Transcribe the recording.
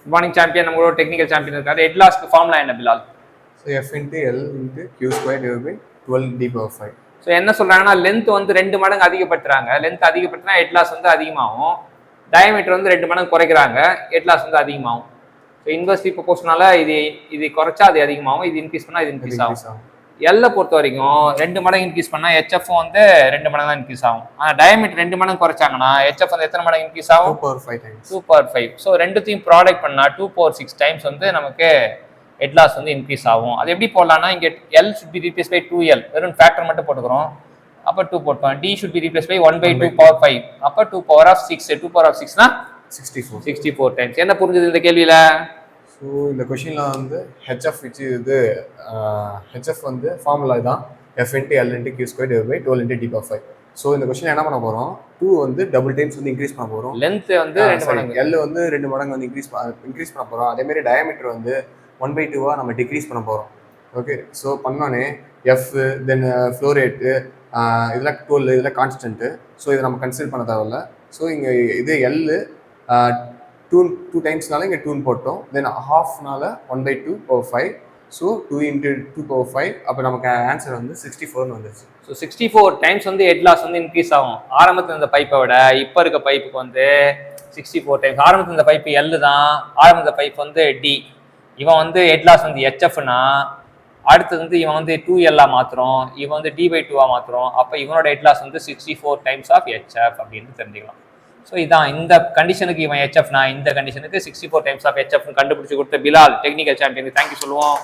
Good morning champion, நம்மளோட technical champion இருக்காரு. Head லாஸ்க்கு ஃபார்முலா என்ன Bilal? So F into L into Q square divide by 12d⁵. So என்ன சொல்றாங்கன்னா லென்த் வந்து 2 மடங்கு அதிகப்படுத்துறாங்க. லென்த் அதிகப்படுத்தினா ஹெட் லாஸ் வந்து அதிகமாகும். டயமீட்டர் வந்து 2 மடங்கு குறைக்கிறாங்க, ஹெட் லாஸ் வந்து அதிகமாகும். ஸோ இன்வெர்ஸ்லி ப்ரொபோஷனலா இது குறைச்சா அது அதிகமாகும், இது இன்க்ரீஸ் பண்ணா இது இன்க்ரீஸ் ஆகும். எல்லை பொறுத்த வரைக்கும் 2 மடங்கு இன்க்ரீஸ் பண்ணா ஹெச்எஃப் வந்து 2 மடங்கு தான் இன்க்ரீஸ் ஆகும். ஆனால் டயமீட்டர் 2 மடங்கு குறைச்சாங்கன்னா ஹெச்எஃப் வந்து எத்தனை மடங்கு இன்க்ரீஸ் ஆகும்? 2/5. ஸோ ரெண்டுத்தையும் ப்ராடக்ட் பண்ணா 2/6 டைம்ஸ் வந்து நமக்கு ஹெட் லாஸ் வந்து இன்க்ரீஸ் ஆகும். அது எப்படி போடலாம்னா, இங்கே L should be replace by 2L, வெறும் ஃபேக்டர் மட்டும் போட்டுக்கிறோம். அப்போ 2 போட்டோம். D should be replace by 1/2/5. அப்போ 2/6. 2/6னா 64 டைம்ஸ். என்ன புரிஞ்சது இந்த கேள்வியில? ஸோ இந்த கொஷினில் வந்து ஹெச்எஃப் வச்சு இது ஹெச்எஃப் வந்து ஃபார்முலா தான் F into L into Q square divide by 12d⁵. So இந்த கொஷின் என்ன பண்ண போகிறோம், 2 வந்து டபுள் டைம்ஸ் வந்து இன்க்ரீஸ் பண்ண போகிறோம். லென்த் வந்து 2 மடங்கு, எல் வந்து 2 மடங்கு வந்து இன்க்ரீஸ் பண்ண போகிறோம். அதேமாரி டயமீட்டர் வந்து 1/2 நம்ம டிக்ரீஸ் பண்ண போகிறோம். ஓகே, ஸோ பண்ணோன்னே எஃப் தென் ஃப்ளோ ரேட்டு இதெல்லாம் 12, இதெல்லாம் கான்ஸ்டன்ட்டு. ஸோ இதை நம்ம கன்சிடர் பண்ண தேவையில்ல. ஸோ இங்கே இது எல் 2 டைம்ஸ்னால இங்கே 2 போட்டோம். தென் ஹாஃப்னால 1/2/5. ஸோ 2 × 2/5. அப்போ நமக்கு ஆன்சர் வந்து 64 வந்துச்சு. ஸோ 64 டைம்ஸ் வந்து ஹெட் லாஸ் வந்து இன்க்ரீஸ் ஆகும். ஆரம்பத்தில் இந்த பைப்பை விட இப்போ இருக்க பைப்புக்கு வந்து 64 டைம்ஸ். ஆரம்பத்தில் இந்த பைப்பு எல் தான், ஆரம்பத்தில் பைப் வந்து டி. இவன் வந்து ஹெட் லாஸ் வந்து ஹெச்எஃப்னா, அடுத்தது வந்து இவன் வந்து 2L மாற்றுறோம், இவன் வந்து d/2 மாற்றுறோம். அப்போ இவனோட ஹெட் லாஸ் வந்து 64 டைம்ஸ் ஆஃப் ஹெச்எஃப் அப்படின்னு தெரிஞ்சுக்கலாம். ஸோ இதான் இந்த கண்டிஷனுக்கு இவன் ஹெச்எஃப்னா, இந்த கண்டிஷனுக்கு 64 டைம்ஸ் ஆஃப் ஹெச்எஃப் கண்டுபிடிச்சு கொடுத்த பிலால் டெக்னிக்கல் சாம்பியனுக்கு தேங்க்யூ சொல்லுவோம்.